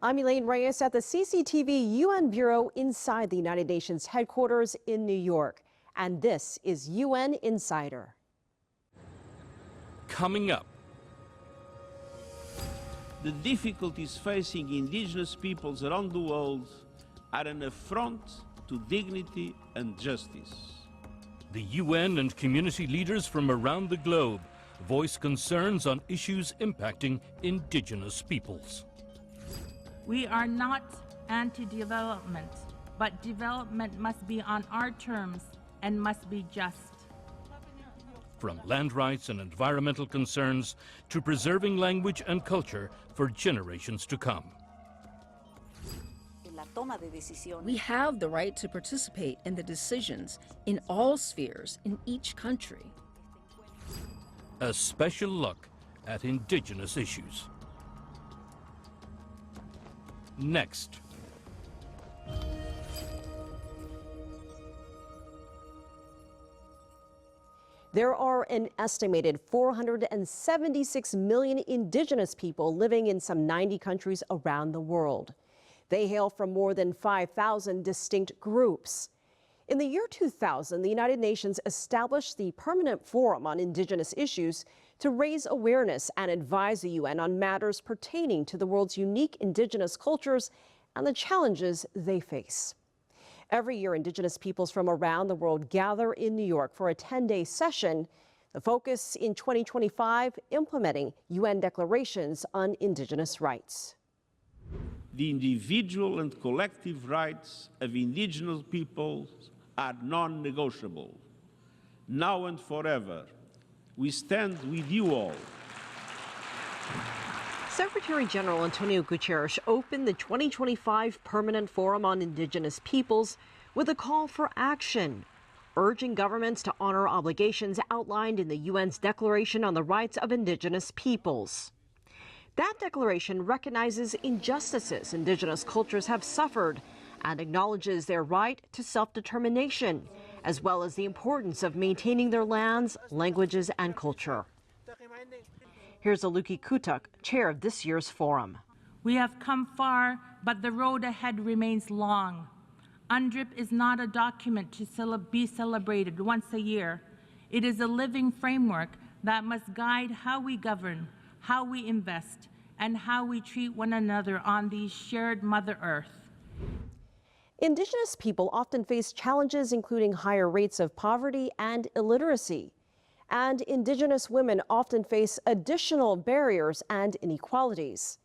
I'm Elaine Reyes at the CCTV UN Bureau inside the United Nations headquarters in New York. And this is UN Insider. Coming up. The difficulties facing indigenous peoples around the world are an affront to dignity and justice. The UN and community leaders from around the globe voice concerns on issues impacting indigenous peoples. We are not anti-development, but development must be on our terms and must be just. From land rights and environmental concerns to preserving language and culture for generations to come. We have the right to participate in the decisions in all spheres in each country. A special look at indigenous issues. Next. There are an estimated 476 million indigenous people living in some 90 countries around the world. They hail from more than 5,000 distinct groups. In the year 2000, the United Nations established the Permanent Forum on Indigenous Issues to raise awareness and advise the UN on matters pertaining to the world's unique indigenous cultures and the challenges they face. Every year, indigenous peoples from around the world gather in New York for a 10-day session. The focus in 2025, implementing UN declarations on indigenous rights. The individual and collective rights of indigenous peoples are non-negotiable. Now and forever, we stand with you all. Secretary General Antonio Guterres opened the 2025 Permanent Forum on Indigenous Peoples with a call for action, urging governments to honor obligations outlined in the UN's Declaration on the Rights of Indigenous Peoples. That declaration recognizes injustices indigenous cultures have suffered and acknowledges their right to self-determination, as well as the importance of maintaining their lands, languages, and culture. Here's Aluki Kutuk, chair of this year's forum. We have come far, but the road ahead remains long. UNDRIP is not a document to be celebrated once a year. It is a living framework that must guide how we govern, how we invest, and how we treat one another on the shared Mother Earth. Indigenous people often face challenges including higher rates of poverty and illiteracy. And indigenous women often face additional barriers and inequalities.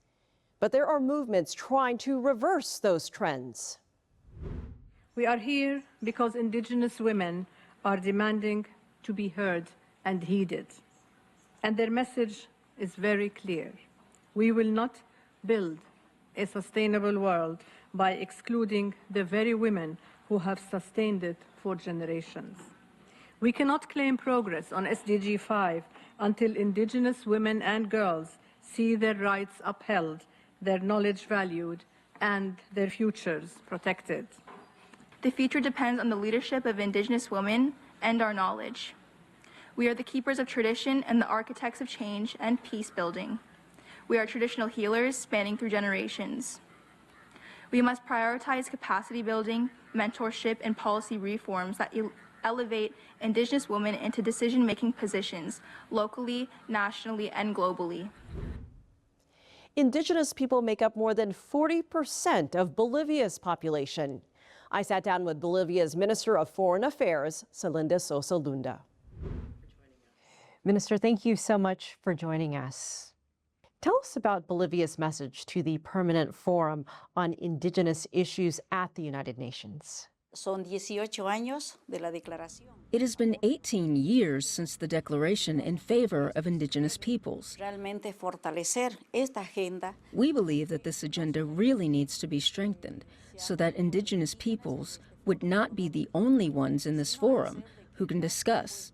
But there are movements trying to reverse those trends. We are here because indigenous women are demanding to be heard and heeded. And their message is very clear. We will not build a sustainable world by excluding the very women who have sustained it for generations. We cannot claim progress on SDG 5 until indigenous women and girls see their rights upheld, their knowledge valued, and their futures protected. The future depends on the leadership of indigenous women and our knowledge. We are the keepers of tradition and the architects of change and peace building. We are traditional healers spanning through generations. We must prioritize capacity building, mentorship, and policy reforms that elevate indigenous women into decision-making positions locally, nationally, and globally. Indigenous people make up more than 40% of Bolivia's population. I sat down with Bolivia's Minister of Foreign Affairs, Celinda Sosa Lunda. Minister, thank you so much for joining us. Tell us about Bolivia's message to the Permanent Forum on Indigenous Issues at the United Nations. It has been 18 years since the declaration in favor of indigenous peoples. We believe that this agenda really needs to be strengthened so that indigenous peoples would not be the only ones in this forum who can discuss,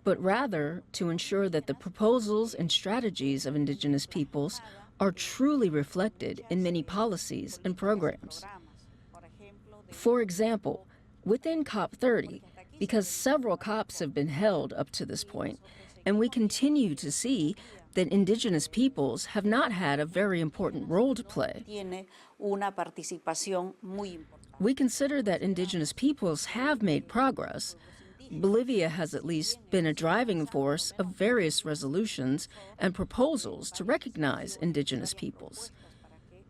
but rather to ensure that the proposals and strategies of indigenous peoples are truly reflected in many policies and programs. For example, within COP30, because several COPs have been held up to this point, and we continue to see that indigenous peoples have not had a very important role to play. Tiene una participación muy importante. We consider that indigenous peoples have made progress. Bolivia has at least been a driving force of various resolutions and proposals to recognize indigenous peoples.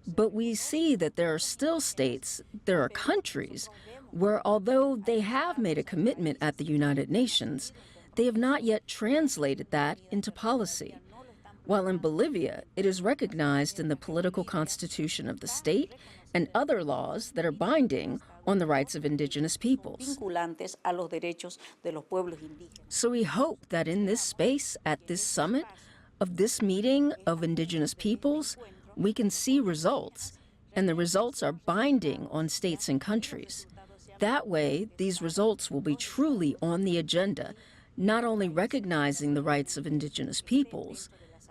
But we see that there are still states, there are countries, where although they have made a commitment at the United Nations, they have not yet translated that into policy. While in Bolivia, it is recognized in the political constitution of the state and other laws that are binding on the rights of indigenous peoples. Vinculantes a los derechos de los pueblos indígenas. So we hope that in this space, at this summit, of this meeting of indigenous peoples, we can see results, and the results are binding on states and countries. That way, these results will be truly on the agenda, not only recognizing the rights of indigenous peoples,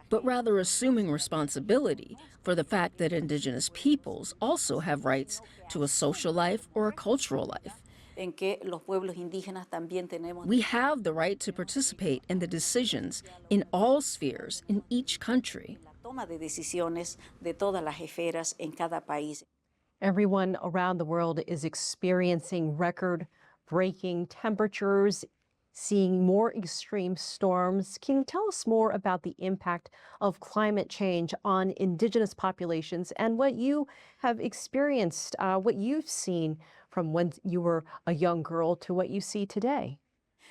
but rather assuming responsibility for the fact that indigenous peoples also have rights to a social life or a cultural life. En que los pueblos indígenas también tenemos. We have the right to participate in the decisions in all spheres in each country. Toma de decisiones de todas las esferas en cada país. Everyone around the world is experiencing record-breaking temperatures, seeing more extreme storms. Can you tell us more about the impact of climate change on indigenous populations and what you have experienced, what you've seen from when you were a young girl to what you see today?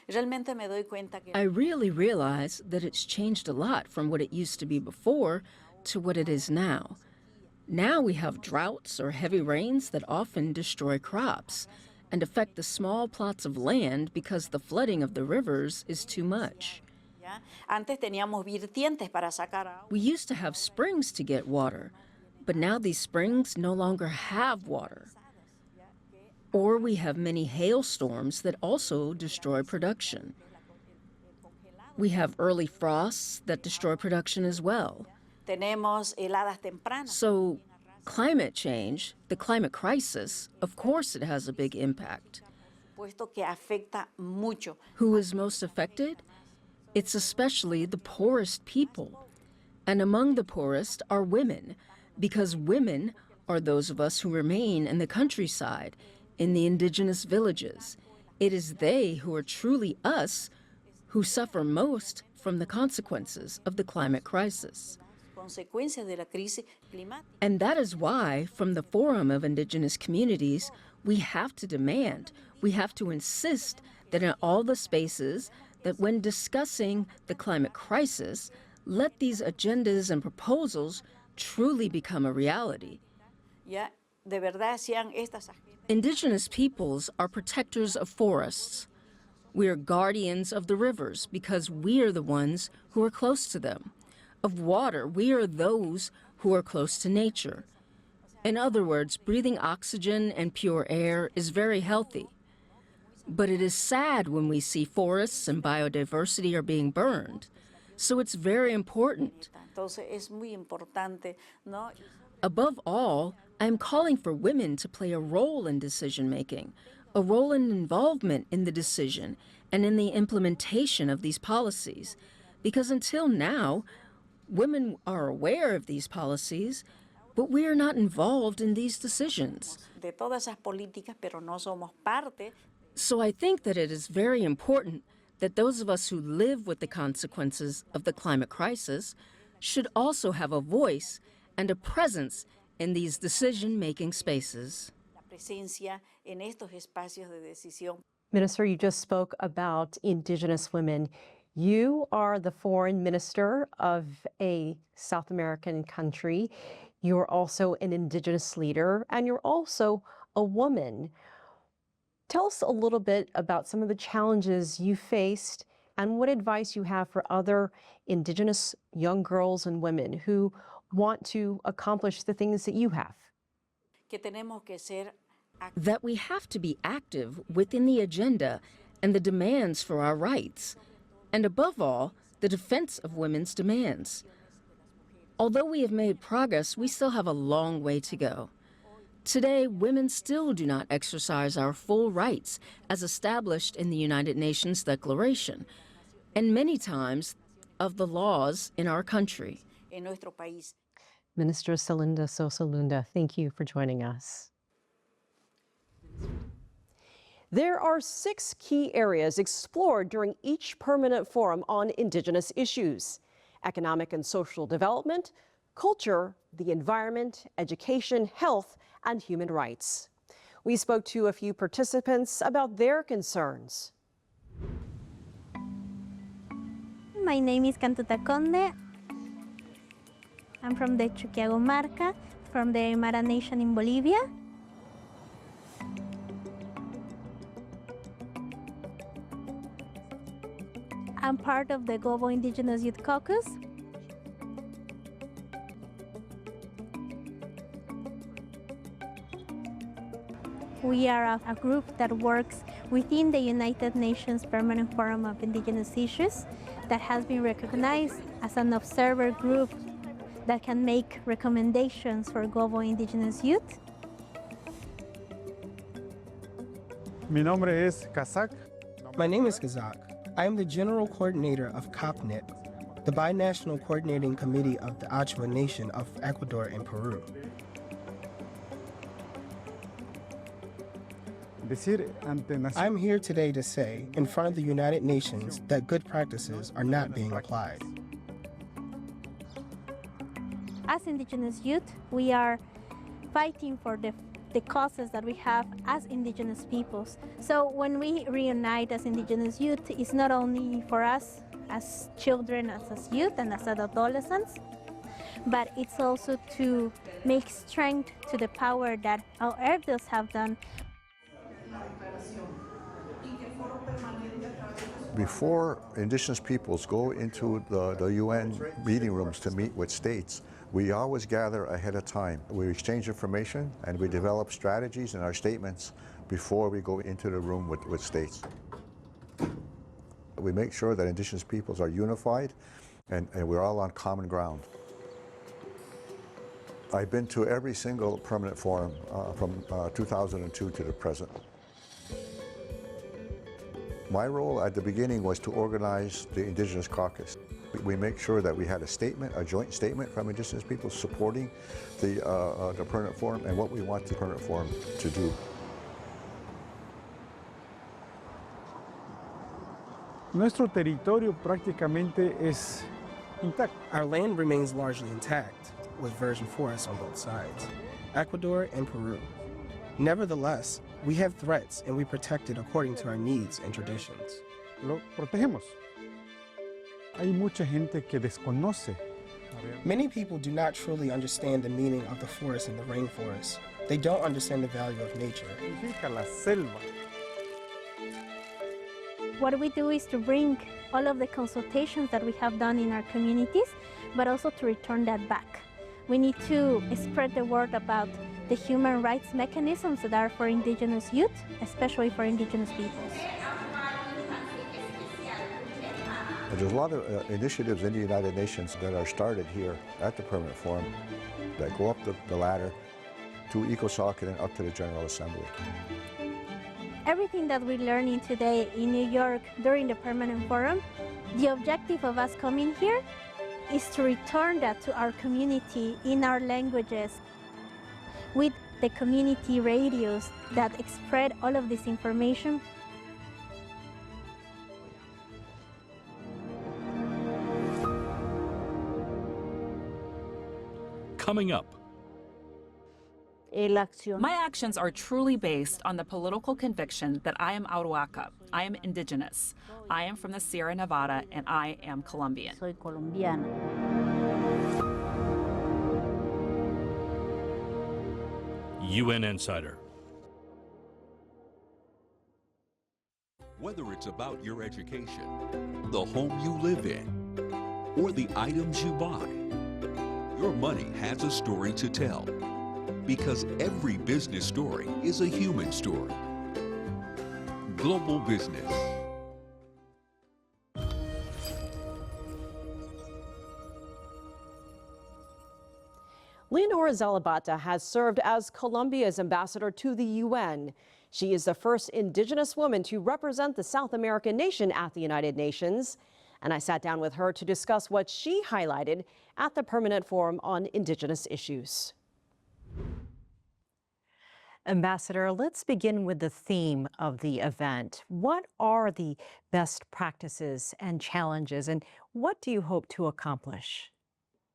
Realmente me doy cuenta que I really realize that it's changed a lot from what it used to be before to what it is now. Now we have droughts or heavy rains that often destroy crops and affect the small plots of land because the flooding of the rivers is too much. ya, antes teníamos vertientes para sacar agua. We used to have springs to get water, but now these springs no longer have water. Or we have many hailstorms that also destroy production. We have early frosts that destroy production as well. Tenemos heladas tempranas. So climate change, the climate crisis, of course it has a big impact. Puesto que afecta mucho. Who is most affected? It's especially the poorest people. And among the poorest are women, because women are those of us who remain in the countryside, in the indigenous villages. It is they who are truly us who suffer most from the consequences of the climate crisis. Consecuencias de la crisis climática. And that is why, from the Forum of Indigenous Communities, we have to demand, we have to insist that in all the spaces, that when discussing the climate crisis, let these agendas and proposals truly become a reality. Ya, de verdad sean estas agendas. Indigenous peoples are protectors of forests. We are guardians of the rivers because we are the ones who are close to them. Of water, we are those who are close to nature. In other words, breathing oxygen and pure air is very healthy. But it is sad when we see forests and biodiversity are being burned. So it's very important. Entonces es muy importante, ¿no? Above all, I am calling for women to play a role in decision-making, a role in involvement in the decision and in the implementation of these policies. Because until now, women are aware of these policies, but we are not involved in these decisions. De todas esas políticas, pero no somos parte. So I think that it is very important that those of us who live with the consequences of the climate crisis should also have a voice and a presence in these decision-making spaces. La presencia en estos espacios de decisión. Minister, you just spoke about Indigenous women. You are the foreign minister of a South American country. You're also an Indigenous leader, and you're also a woman. Tell us a little bit about some of the challenges you faced and what advice you have for other Indigenous young girls and women who want to accomplish the things that you have. Que tenemos que ser That we have to be active within the agenda and the demands for our rights, and above all, the defense of women's demands. Although we have made progress, we still have a long way to go. Today, women still do not exercise our full rights as established in the United Nations Declaration, and many times of the laws in our country. en nuestro país. Minister Celinda Sosa Lunda, thank you for joining us. There are 6 key areas explored during each permanent forum on Indigenous issues: economic and social development, culture, the environment, education, health, and human rights. We spoke to a few participants about their concerns. My name is Cantuta Conde. I'm from the Chuquiagomarca, from the Aymara Nation in Bolivia. I'm part of the Global Indigenous Youth Caucus. We are a group that works within the United Nations Permanent Forum of Indigenous Issues that has been recognized as an observer group that can make recommendations for global indigenous youth. Mi nombre es Kazak. My name is Kazak. I am the General Coordinator of COPNIT, the Binational Coordinating Committee of the Achua Nation of Ecuador and Peru. I'm here today to say, in front of the United Nations, that good practices are not being applied. As Indigenous youth, we are fighting for the causes that we have as Indigenous peoples. So when we reunite as Indigenous youth, it's not only for us as children, as youth, and as adolescents, but it's also to make strength to the power that our elders have done. Before Indigenous peoples go into the UN meeting rooms to meet with states, we always gather ahead of time. We exchange information and we develop strategies in our statements before we go into the room with states. We make sure that Indigenous peoples are unified and we're all on common ground. I've been to every single permanent forum from 2002 to the present. My role at the beginning was to organize the Indigenous Caucus. We make sure that we had a statement, a joint statement from Indigenous people supporting the permanent forum and what we want the permanent forum to do. Nuestro territorio prácticamente es intacto. Our land remains largely intact, with virgin forests on both sides, Ecuador and Peru. Nevertheless, we have threats and we protect it according to our needs and traditions. Lo protegemos. Hay mucha gente que desconoce. Many people do not truly understand the meaning of the forest and the rainforest. They don't understand the value of nature. Significa la selva. What we do is to bring all of the consultations that we have done in our communities, but also to return that back. We need to spread the word about the human rights mechanisms that are for Indigenous youth, especially for Indigenous peoples. There's a lot of initiatives in the United Nations that are started here at the Permanent Forum that go up the ladder to ECOSOC and then up to the General Assembly. Everything that we're learning today in New York during the Permanent Forum, the objective of us coming here is to return that to our community in our languages with the community radios that spread all of this information. Coming up. My actions are truly based on the political conviction that I am Aruaca, I am Indigenous, I am from the Sierra Nevada, and I am Colombian. Soy colombiana. UN Insider. Whether it's about your education, the home you live in, or the items you buy, your money has a story to tell. Because every business story is a human story. Global Business. Leonora Zalabata has served as Colombia's ambassador to the UN. She is the first Indigenous woman to represent the South American nation at the United Nations. And I sat down with her to discuss what she highlighted at the Permanent Forum on Indigenous Issues. Ambassador, let's begin with the theme of the event. What are the best practices and challenges, and what do you hope to accomplish?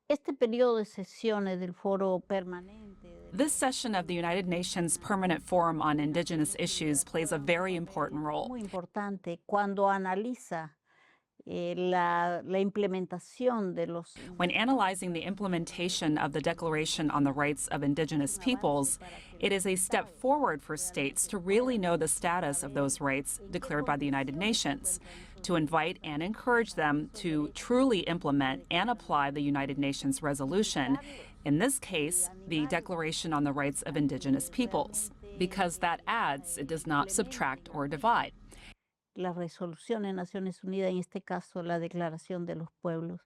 Este periodo de sesiones del Foro Permanente. This session of the United Nations Permanent Forum on Indigenous Issues plays a very important role. Muy importante cuando analiza la implementación de los. When analyzing the implementation of the Declaration on the Rights of Indigenous Peoples, it is a step forward for states to really know the status of those rights declared by the United Nations, to invite and encourage them to truly implement and apply the United Nations resolution, in this case, the Declaration on the Rights of Indigenous Peoples, because that adds, it does not subtract or divide. La resolución de Naciones Unidas, en este caso la Declaración de los Pueblos,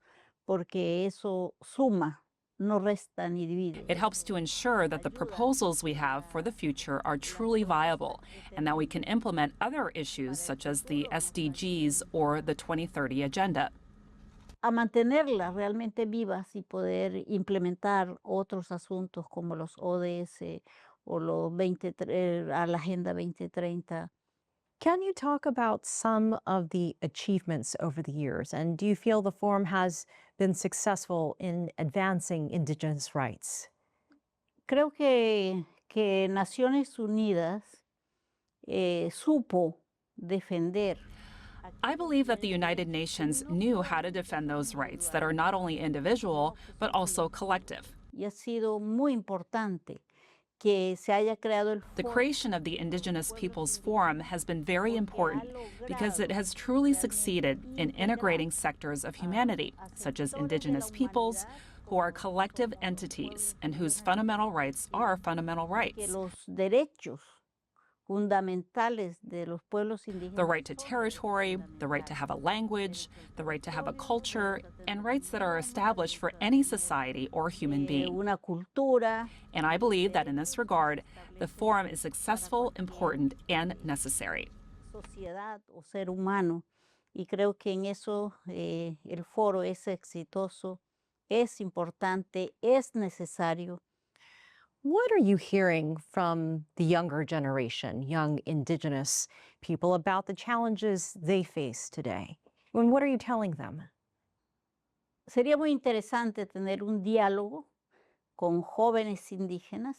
porque eso suma, no resta ni divide. It helps to ensure that the proposals we have for the future are truly viable and that we can implement other issues such as the SDGs or the 2030 Agenda. A mantenerlas realmente vivas y poder implementar otros asuntos como los ODS o los a la Agenda 2030. Can you talk about some of the achievements over the years? And do you feel the forum has been successful in advancing Indigenous rights? Creo que Naciones Unidas supo defender. I believe that the United Nations knew how to defend those rights that are not only individual, but also collective. Y ha sido muy importante que se haya creado el The creation of the Indigenous Peoples Forum has been very important because it has truly succeeded in integrating sectors of humanity, such as Indigenous peoples, who are collective entities and whose fundamental rights are fundamental rights. los derechos fundamentales de los pueblos indígenas. The right to territory, the right to have a language, the right to have a culture, and rights that are established for any society or human being. Una cultura. And I believe that in this regard, the forum is successful, important, and necessary. Sociedad o ser humano. Y creo que en eso el foro es exitoso, es importante, es necesario. What are you hearing from the younger generation, young Indigenous people, about the challenges they face today? And what are you telling them? Sería muy interesante tener un diálogo con jóvenes indígenas.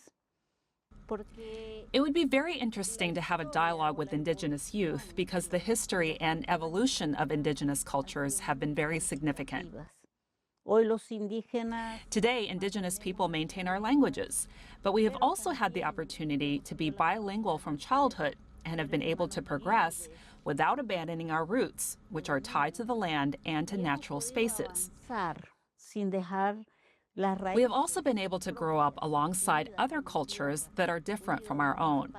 It would be very interesting to have a dialogue with Indigenous youth because the history and evolution of Indigenous cultures have been very significant. Hoy los indígenas. Today, Indigenous people maintain our languages, but we have also had the opportunity to be bilingual from childhood and have been able to progress without abandoning our roots, which are tied to the land and to natural spaces. Sin dejar las raíces. We have also been able to grow up alongside other cultures that are different from our own.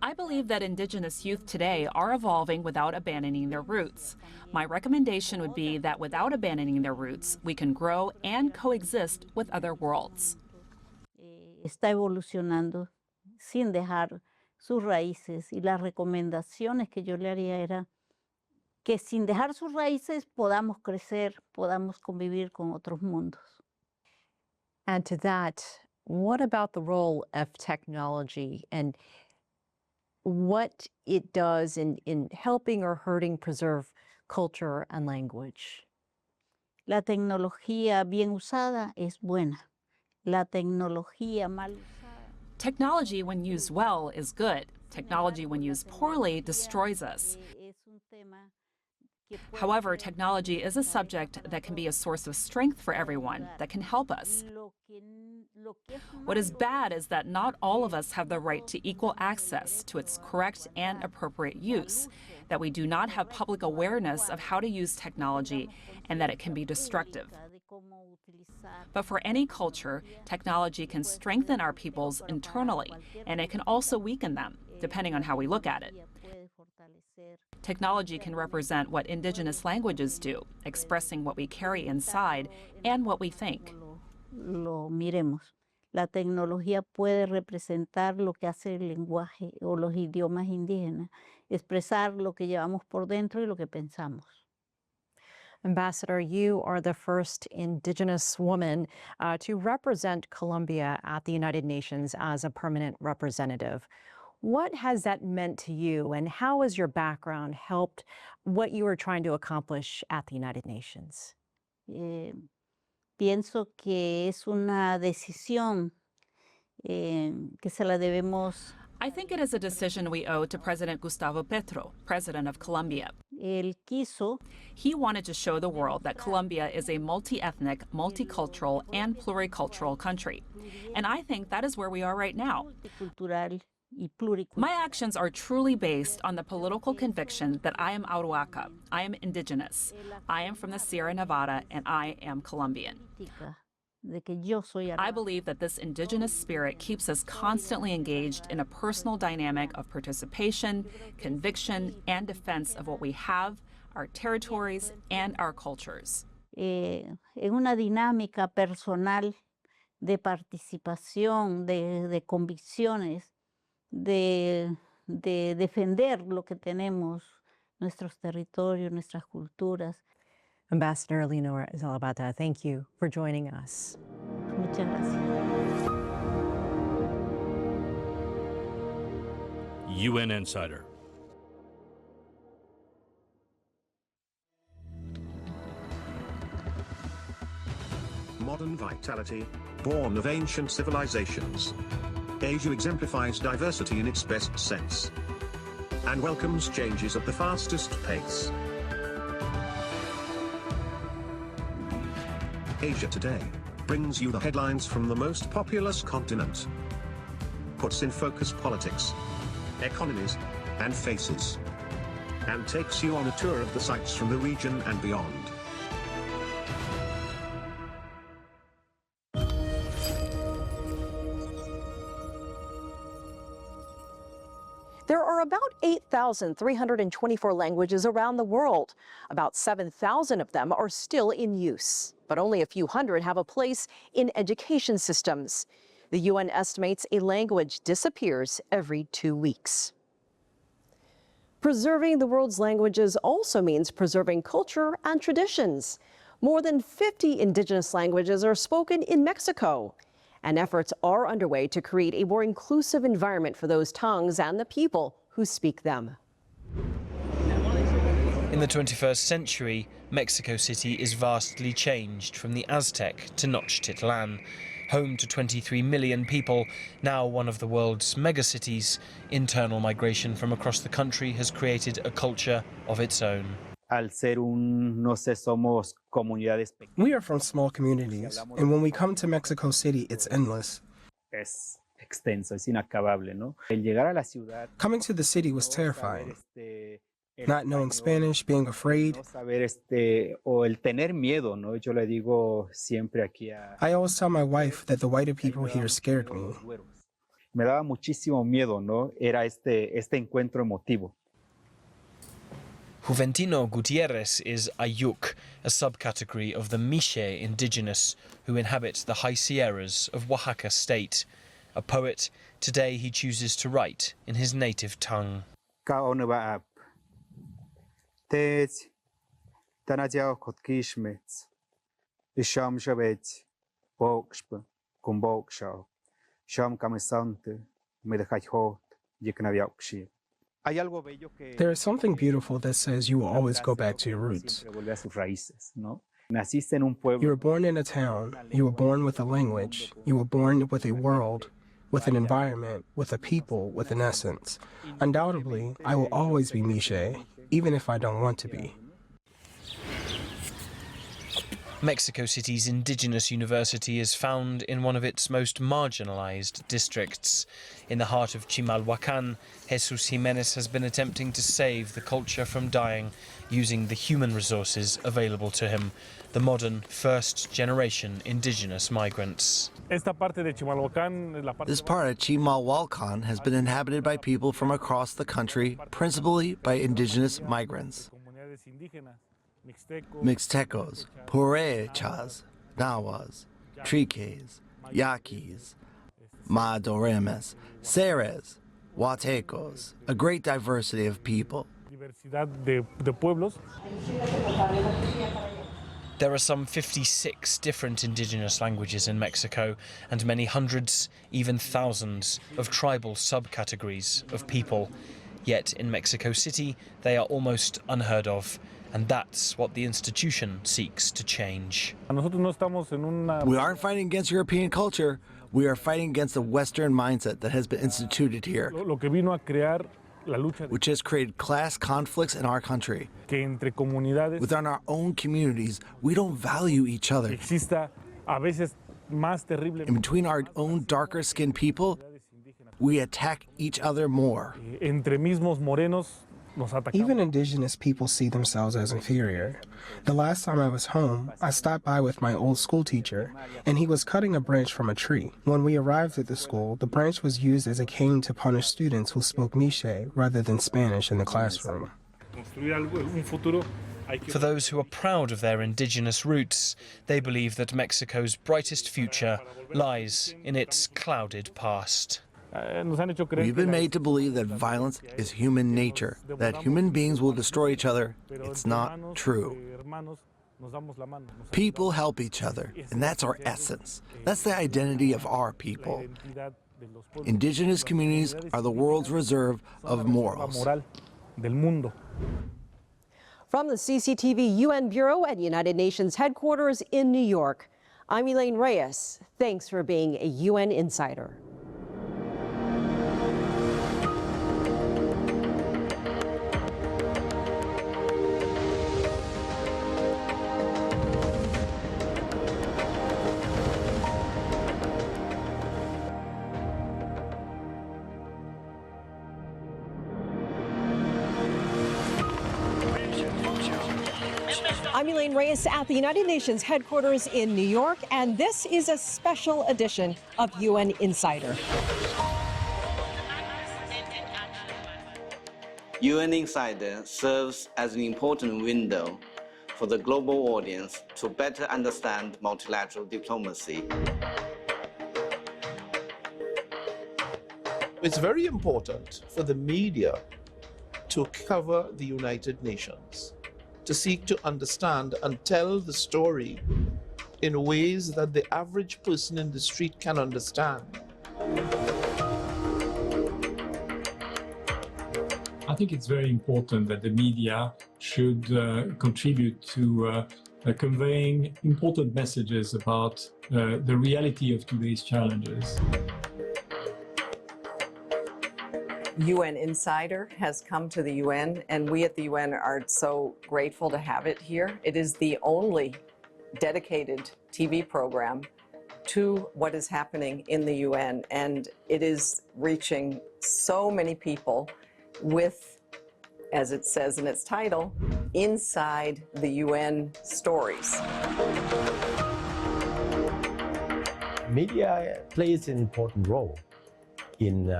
I believe that Indigenous youth today are evolving without abandoning their roots. My recommendation would be that without abandoning their roots, we can grow and coexist with other worlds. Está evolucionando sin dejar sus raíces y las recomendaciones que yo le haría era que sin dejar sus raíces podamos crecer, podamos convivir con otros mundos. And to that, what about the role of technology and what it does in helping or hurting preserve culture and language? La tecnología bien usada es buena. La tecnología mal usada. Technology, when used well, is good. Technology, when used poorly, destroys us. However, technology is a subject that can be a source of strength for everyone, that can help us. What is bad is that not all of us have the right to equal access to its correct and appropriate use, that we do not have public awareness of how to use technology, and that it can be destructive. But for any culture, technology can strengthen our peoples internally, and it can also weaken them, depending on how we look at it. Technology can represent what Indigenous languages do, expressing what we carry inside and what we think. Lo miremos. La tecnología puede representar lo que hace el lenguaje o los idiomas indígenas, expresar lo que llevamos por dentro y lo que pensamos. Ambassador, you are the first Indigenous woman to represent Colombia at the United Nations as a permanent representative. What has that meant to you, and how has your background helped what you are trying to accomplish at the United Nations? Pienso que es una decisión que se la debemos. I think it is a decision we owe to President Gustavo Petro, President of Colombia. Él quiso. He wanted to show the world that Colombia is a multi-ethnic, multicultural, and pluricultural country. And I think that is where we are right now. My actions are truly based on the political conviction that I am Arhuaca, I am indigenous, I am from the Sierra Nevada, and I am Colombian. I believe that this indigenous spirit keeps us constantly engaged in a personal dynamic of participation, conviction, and defense of what we have, our territories, and our cultures. En una dinámica personal de participación, de convicciones, de defender lo que tenemos, nuestros territorios, nuestras culturas. Ambassador Leonora Zalabata, thank you for joining us. Muchas gracias. UN Insider. Modern vitality, born of ancient civilizations. Asia exemplifies diversity in its best sense and welcomes changes at the fastest pace. Asia Today brings you the headlines from the most populous continent, puts in focus politics, economies, and faces, and takes you on a tour of the sights from the region and beyond. There are about 8,324 languages around the world. About 7,000 of them are still in use, but only a few hundred have a place in education systems. The UN estimates a language disappears every 2 weeks. Preserving the world's languages also means preserving culture and traditions. More than 50 indigenous languages are spoken in Mexico, and efforts are underway to create a more inclusive environment for those tongues and the people who speak them. In the 21st century, Mexico City is vastly changed from the Aztec to Tenochtitlan. Home to 23 million people, now one of the world's megacities, internal migration from across the country has created a culture of its own. We are from small communities, and when we come to Mexico City, it's endless. Coming to the city was terrifying. Not knowing Spanish, being afraid. I always tell my wife that the whiter people here scared me. Juventino Gutierrez is Ayuk, a subcategory of the Mixe indigenous who inhabit the high Sierras of Oaxaca state. A poet, today he chooses to write in his native tongue. There is something beautiful that says you will always go back to your roots. You were born in a town, you were born with a language, you were born with a world, with an environment, with a people, with an essence. Undoubtedly, I will always be Mixe, even if I don't want to be. Mexico City's Indigenous University is found in one of its most marginalized districts. In the heart of Chimalhuacan, Jesus Jimenez has been attempting to save the culture from dying using the human resources available to him, the modern first-generation indigenous migrants. This part of Chimalhuacan has been inhabited by people from across the country, principally by indigenous migrants. Mixtecos, Purechas, Nahuas, Triques, Yaquis, Madoremes, Seres, Huatecos, a great diversity of people. There are some 56 different indigenous languages in Mexico and many hundreds, even thousands, of tribal subcategories of people. Yet in Mexico City, they are almost unheard of. And that's what the institution seeks to change. We aren't fighting against European culture. We are fighting against the Western mindset that has been instituted here, which has created class conflicts in our country. Within our own communities, we don't value each other. In between our own darker-skinned people, we attack each other more. Even indigenous people see themselves as inferior. The last time I was home, I stopped by with my old school teacher, and he was cutting a branch from a tree. When we arrived at the school, the branch was used as a cane to punish students who spoke Mixe rather than Spanish in the classroom. For those who are proud of their indigenous roots, they believe that Mexico's brightest future lies in its clouded past. We've been made to believe that violence is human nature, that human beings will destroy each other. It's not true. People help each other, and that's our essence. That's the identity of our people. Indigenous communities are the world's reserve of morals. From the CCTV UN Bureau at United Nations headquarters in New York, I'm Elaine Reyes. Thanks for being a UN Insider. I'm Elaine Reyes at the United Nations headquarters in New York, and this is a special edition of UN Insider. UN Insider serves as an important window for the global audience to better understand multilateral diplomacy. It's very important for the media to cover the United Nations, to seek to understand and tell the story in ways that the average person in the street can understand. I think it's very important that the media should contribute to conveying important messages about the reality of today's challenges. UN Insider has come to the UN, and we at the UN are so grateful to have it here. It is the only dedicated TV program to what is happening in the UN, and it is reaching so many people with, as it says in its title, inside the UN stories. Media plays an important role in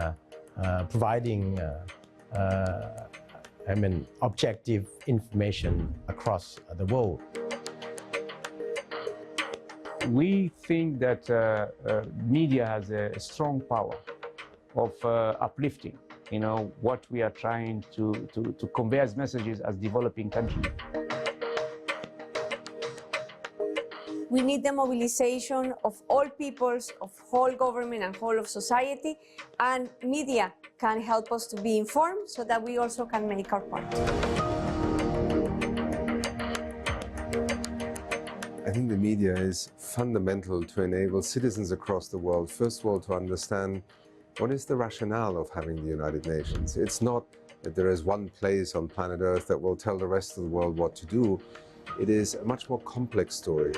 providing objective information across the world. We think that media has a strong power of uplifting, what we are trying to convey as messages as developing countries. We need the mobilization of all peoples, of whole government and whole of society, and media can help us to be informed so that we also can make our part. I think the media is fundamental to enable citizens across the world, first of all, to understand what is the rationale of having the United Nations. It's not that there is one place on planet Earth that will tell the rest of the world what to do. It is a much more complex story.